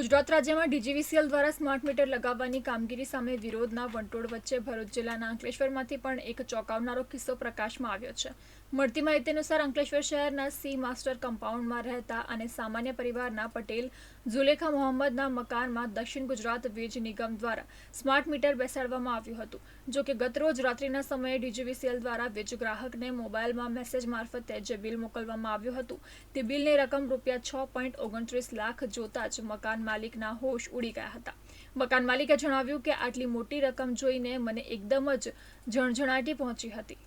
ગુજરાત રાજ્યમાં ડીજીવીસીએલ દ્વારા smart meter લગાવવાની કામગીરી સામે વિરોધના વંટોળ વચ્ચે ભરૂચ જિલ્લાના અંકલેશ્વરમાંથી પણ એક ચોંકાવનારો કિસ્સો પ્રકાશમાં આવ્યો છે। મળતી માહિતી અનુસાર અંકલેશ્વર શહેરના સી માસ્ટર કમ્પાઉન્ડમાં રહેતા અને સામાન્ય પરિવારના પટેલ ઝુલેખા મોહમ્મદના મકાનમાં દક્ષિણ ગુજરાત વીજ નિગમ દ્વારા સ્માર્ટ મીટર બેસાડવામાં આવ્યું હતું। જો કે ગતરોજ રાત્રિના સમયે ડીજીવીસીએલ દ્વારા વીજ ગ્રાહકને મોબાઈલમાં મેસેજ મારફતે જે બિલ મોકલવામાં આવ્યું હતું તે બિલની રકમ ₹6.29 લાખ જોતા જ મકાન માલિકના હોશ ઉડી ગયા હતા। મકાન માલિકે જણાવ્યું કે આટલી મોટી રકમ જોઈને મને એકદમ જ ઝણઝણાટી પહોંચી હતી।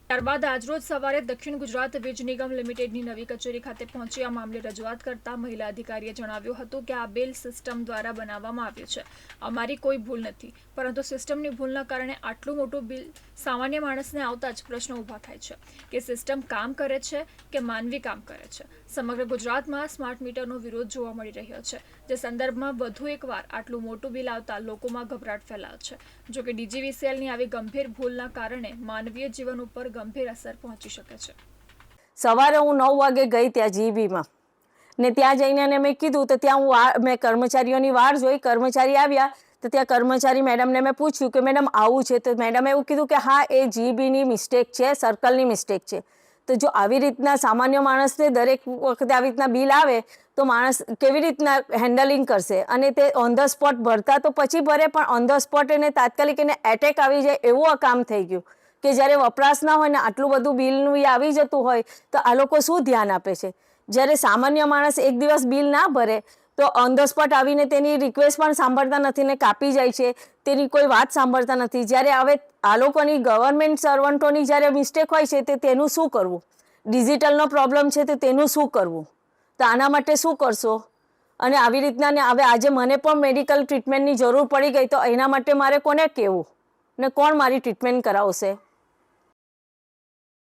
ત્યારબાદ આજરોજ સવારે દક્ષિણ ગુજરાત વીજ નિગમ લિમિટેડની નવી કચેરી ખાતે પહોંચી આ મામલે રજૂઆત કરતા મહિલા અધિકારીએ જણાવ્યું હતું કે આ બિલ સિસ્ટમ દ્વારા બનાવવામાં આવ્યું છે, અમારી કોઈ ભૂલ નથી, પરંતુ સિસ્ટમની ભૂલના કારણે આટલું મોટું બિલ સામાન્ય માણસને આવતા જ પ્રશ્ન ઊભા થાય છે કે સિસ્ટમ કામ કરે છે કે માનવી કામ કરે છે। સમગ્ર ગુજરાતમાં સ્માર્ટ મીટરનો વિરોધ જોવા મળી રહ્યો છે, જે સંદર્ભમાં વધુ એકવાર આટલું મોટું બિલ આવતા લોકોમાં ગભરાટ ફેલાયો છે। જો કે ડીજીવીસીએલની આવી ગંભીર ભૂલના કારણે માનવીય જીવન ઉપર ગંભીર અસર પહોંચી શકે છે। સવારે હું 9 વાગે ગઈ ત્યાં જીબીમાં ને ત્યાં જઈને મેં કીધું તો ત્યાં મેં કર્મચારીઓની વાર જોઈ, કર્મચારી આવ્યા તો ત્યાં કર્મચારી મેડમને મેં પૂછ્યું કે મેડમ આવું છે, તો મેડમે એવું કીધું કે હા એ જીબીની મિસ્ટેક છે, સર્કલની મિસ્ટેક છે। તો જો આવી રીતના સામાન્ય માણસને દરેક વખતે આવી રીતના બિલ આવે તો માણસ કેવી રીતના હેન્ડલિંગ કરશે, અને તે ઓન ધ સ્પોટ ભરતા તો પછી ભરે, પણ ઓન ધ સ્પોટ એને તાત્કાલિક એને એટેક આવી જાય એવું આ કામ થઈ ગયું કે જ્યારે વપરાશ ના હોય ને આટલું બધું બિલનું આવી જતું હોય તો આ લોકો શું ધ્યાન આપે છે। જ્યારે સામાન્ય માણસ એક દિવસ બિલ ના ભરે તો ઓન ધ સ્પોટ આવીને તેની રિક્વેસ્ટ પણ સાંભળતા નથી ને કાપી જાય છે, તેની કોઈ વાત સાંભળતા નથી। જ્યારે હવે આ લોકોની ગવર્મેન્ટ સર્વન્ટોની જ્યારે મિસ્ટેક હોય છે તે તેનું શું કરવું, ડિજિટલનો પ્રોબ્લેમ છે તો તેનું શું કરવું, તો આના માટે શું કરશો। અને આવી રીતના ને હવે આજે મને પણ મેડિકલ ટ્રીટમેન્ટની જરૂર પડી ગઈ તો એના માટે મારે કોને કહેવું ને કોણ મારી ટ્રીટમેન્ટ કરાવશે।